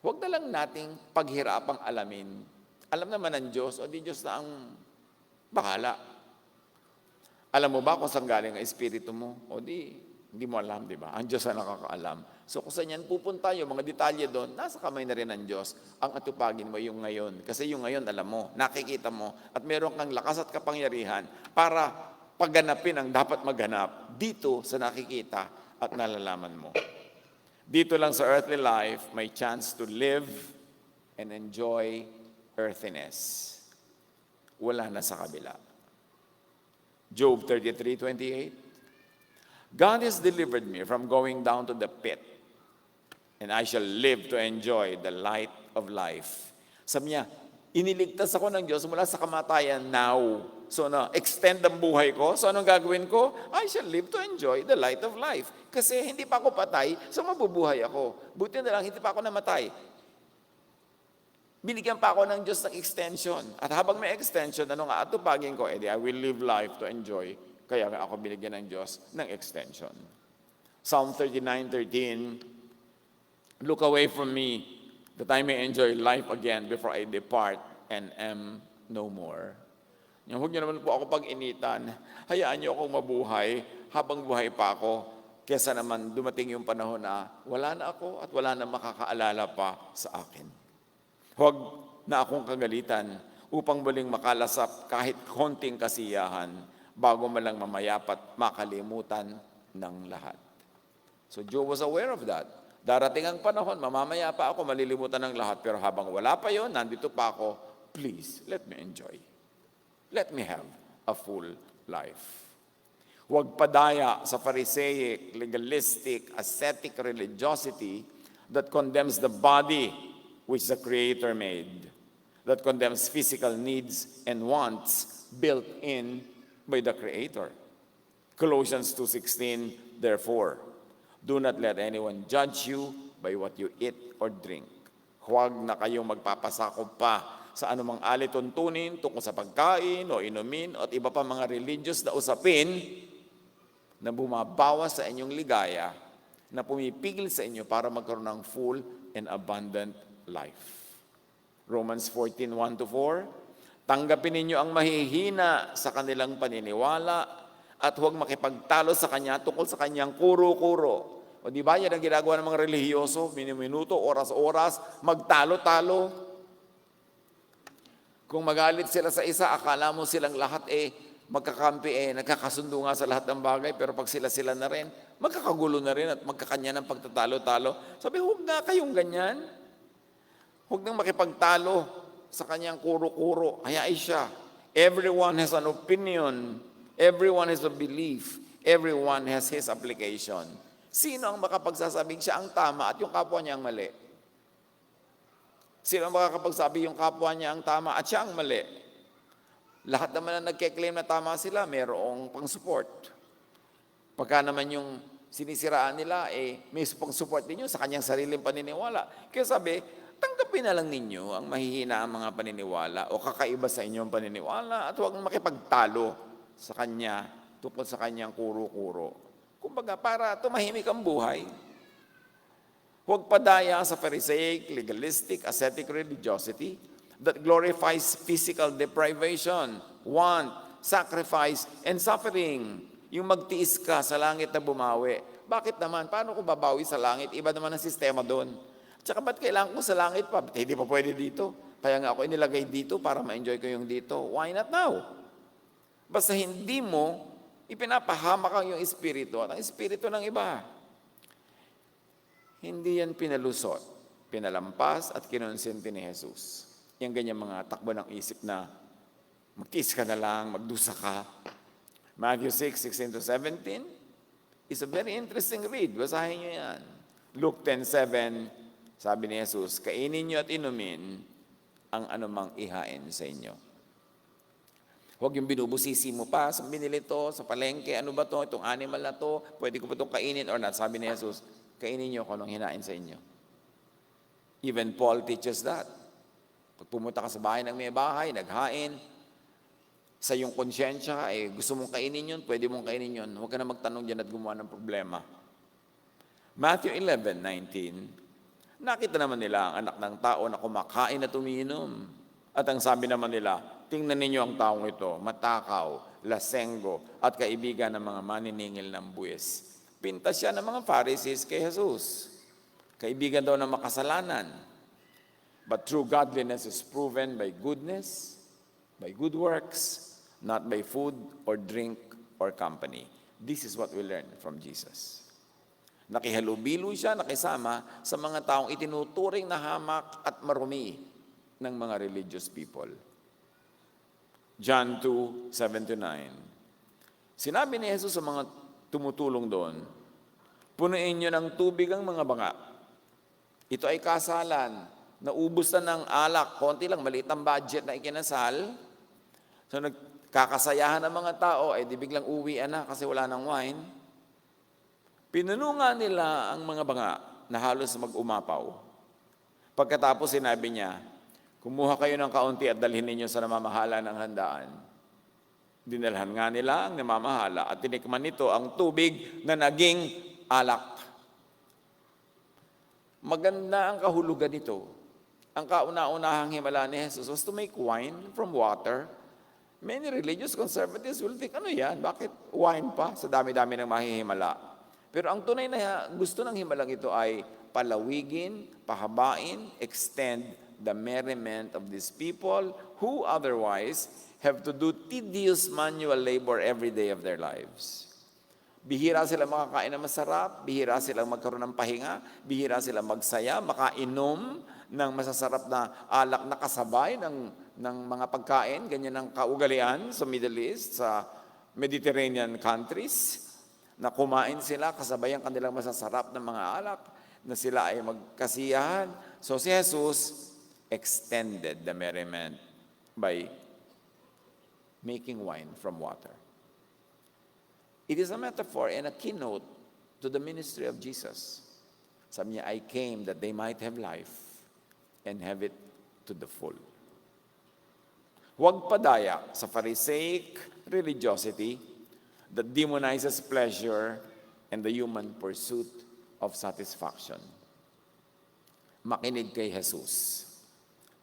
Huwag na lang nating paghirapang alamin. Alam naman ng Diyos, o di Diyos na ang bahala. Alam mo ba kung saan galing ang espiritu mo? O hindi mo alam, di ba? Ang Diyos ang nakakaalam. So kung saan yan pupunta yung mga detalye doon, nasa kamay na rin ng Diyos. Ang atupagin mo yung ngayon. Kasi yung ngayon, alam mo, nakikita mo, at meron kang lakas at kapangyarihan para pagganapin ang dapat maganap dito sa nakikita at nalalaman mo. Dito lang sa earthly life, may chance to live and enjoy earthiness. Wala na sa kabila. Job 33:28. God has delivered me from going down to the pit, and I shall live to enjoy the light of life. Sabi niya, iniligtas ako ng Diyos mula sa kamatayan now. So extend ang buhay ko. So anong gagawin ko? I shall live to enjoy the light of life. Kasi hindi pa ako patay, so mabubuhay ako. Buti na lang, hindi pa ako namatay. Binigyan pa ako ng Diyos ng extension. At habang may extension, ano nga atupagin ko? I will live life to enjoy. Kaya nga ako binigyan ng Diyos ng extension. Psalm 39:13, look away from me, that I may enjoy life again before I depart and am no more. Huwag niyo naman po ako pag-initan. Hayaan niyo akong mabuhay habang buhay pa ako. Kesa naman dumating yung panahon na wala na ako at wala na makakaalala pa sa akin. Huwag na akong kagalitan upang muling makalasap kahit konting kasiyahan bago man lang mamayapat makalimutan ng lahat. So Job was aware of that. Darating ang panahon, mamamaya pa ako, malilimutan ng lahat. Pero habang wala pa yon, nandito pa ako, please, let me enjoy. Let me have a full life. Huwag padaya sa Pharisaic, legalistic, ascetic religiosity that condemns the body which the Creator made, that condemns physical needs and wants built in by the Creator. Colossians 2:16, therefore, do not let anyone judge you by what you eat or drink. Huwag na kayong magpapasakop pa sa anumang alituntunin tungkol sa pagkain o inumin at iba pa mga religious na usapin na bumabawas sa inyong ligaya, na pumipigil sa inyo para magkaroon ng full and abundant life. Romans 14:1-4, tanggapin ninyo ang mahihina sa kanilang paniniwala at huwag makipagtalo sa kanya tungkol sa kanyang kuro-kuro. O di ba yan ang ginagawa ng mga relihiyoso, minuto, oras-oras, magtalo-talo. Kung magalit sila sa isa, akala mo silang lahat magkakampi nagkakasundo nga sa lahat ng bagay, pero pag sila na rin, magkakagulo na rin at magkakanya ng pagtatalo-talo. Sabi, huwag nga kayong ganyan. Huwag nang makipagtalo sa kanyang kuro-kuro. Hayaan siya. Everyone has an opinion. Everyone has a belief. Everyone has his application. Sino ang makapagsasabing siya ang tama at yung kapwa niya ang mali? Sino ang makakapagsabi yung kapwa niya ang tama at siya ang mali? Lahat naman na nagke-claim na tama sila, mayroong pang-support. Pagka naman yung sinisiraan nila, may pang-support din yun sa kanyang sariling paniniwala. Kaya sabi, tanggapin na lang ninyo ang mahihina ang mga paniniwala o kakaiba sa inyong paniniwala at huwag makipagtalo sa kanya tungkol sa kanyang kuro-kuro. Kumbaga, para tumahimik ang buhay. Huwag padaya sa Pharisaic, legalistic, ascetic religiosity that glorifies physical deprivation, want, sacrifice, and suffering. Yung magtiis ka sa langit na bumawi. Bakit naman? Paano ko babawi sa langit? Iba naman ang sistema doon. Tsaka ba't kailangan ko sa langit pa? Hindi pa pwede dito. Kaya nga ako inilagay dito para ma-enjoy ko yung dito. Why not now? Basta hindi mo ipinapahamak ang iyong espiritu at ang espiritu ng iba. Hindi yan pinalusot, pinalampas at kinonsinti ni Jesus. Yung ganyan mga takbo ng isip na magtiis ka na lang, magdusa ka. Matthew 6:16-17 is a very interesting read. Basahin nyo yan. Luke 10:7, sabi ni Jesus, kainin nyo at inumin ang anumang ihain sa inyo. Huwag yung binubusisi mo pa, sa binili to, sa palengke, ano ba to, itong animal na to, pwede ko ba itong kainin or not? Sabi ni Jesus, kainin nyo kung anong hinain sa inyo. Even Paul teaches that. Pag pumunta ka sa bahay ng may bahay, naghain, sa iyong konsyensya, gusto mong kainin yun, pwede mong kainin yun. Huwag ka na magtanong dyan at gumawa ng problema. Matthew 11:19, nakita naman nila ang anak ng tao na kumakain at umiinom. At ang sabi naman nila, tingnan ninyo ang taong ito, matakaw, lasenggo, at kaibigan ng mga maniningil ng buwis. Pintas siya ng mga Pharisees kay Jesus. Kaibigan daw ng makasalanan. But true godliness is proven by goodness, by good works, not by food or drink or company. This is what we learn from Jesus. Nakihalubilo siya, nakisama sa mga taong itinuturing na hamak at marumi ng mga religious people. John 2:7-9. Sinabi ni Jesus sa mga tumutulong doon, punuin nyo ng tubig ang mga banga. Ito ay kasalan. Naubos na ng alak. Konti lang, maliit ang budget na ikinasal. So nagkakasayahan ng mga tao, di biglang uwian na kasi wala ng wine. Pinuno nga nila ang mga banga na halos mag-umapaw. Pagkatapos sinabi niya, kumuha kayo ng kaunti at dalhin ninyo sa namamahala ng handaan. Dinalhan nga nila ang namamahala at tinikman nito ang tubig na naging alak. Maganda ang kahulugan nito. Ang kauna-unahang himala ni Jesus was to make wine from water. Many religious conservatives will think, ano yan? Bakit wine pa? Sa dami-dami ng mahihimala. Pero ang tunay na gusto ng himalang ito ay palawigin, pahabain, extend the merriment of these people who otherwise have to do tedious manual labor every day of their lives. Bihira sila makakain na masarap, bihira silang magkaroon ng pahinga, bihira silang magsaya, makainom ng masasarap na alak na kasabay ng mga pagkain, ganyan ang kaugalian sa Middle East, sa Mediterranean countries, na kumain sila kasabay ang kanilang masasarap na mga alak, na sila ay magkasiyahan. So si Jesus extended the merriment by making wine from water. It is a metaphor and a keynote to the ministry of Jesus. Sabi niya, I came that they might have life and have it to the full. Huwag padaya sa Pharisaic religiosity that demonizes pleasure and the human pursuit of satisfaction. Makinig kay Jesus.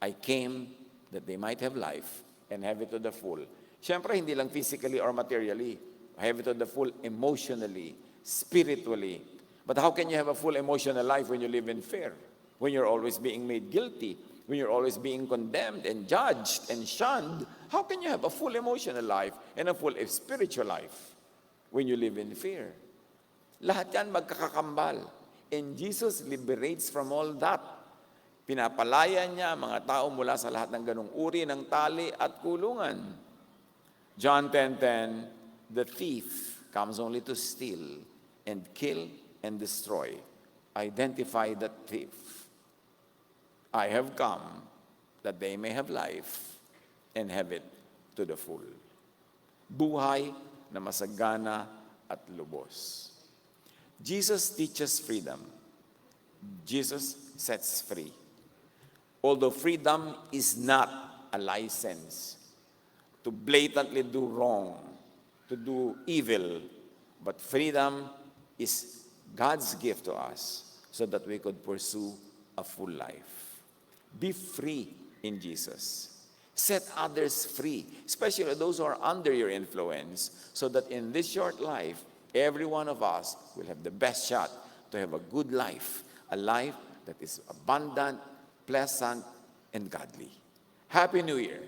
I came that they might have life and have it to the full. Siyempre, hindi lang physically or materially. Have it to the full emotionally, spiritually. But how can you have a full emotional life when you live in fear? When you're always being made guilty? When you're always being condemned and judged and shunned? How can you have a full emotional life and a full spiritual life when you live in fear? Lahat yan magkakakambal. And Jesus liberates from all that. Pinapalaya niya mga tao mula sa lahat ng ganong uri ng tali at kulungan. John 10:10, the thief comes only to steal and kill and destroy. Identify the thief. I have come that they may have life and have it to the full. Buhay na masagana at lubos. Jesus teaches freedom. Jesus sets free. Although freedom is not a license to blatantly do wrong, to do evil, but freedom is God's gift to us so that we could pursue a full life. Be free in Jesus. Set others free, especially those who are under your influence, so that in this short life, every one of us will have the best shot to have a good life, a life that is abundant, pleasant, and godly. Happy New Year!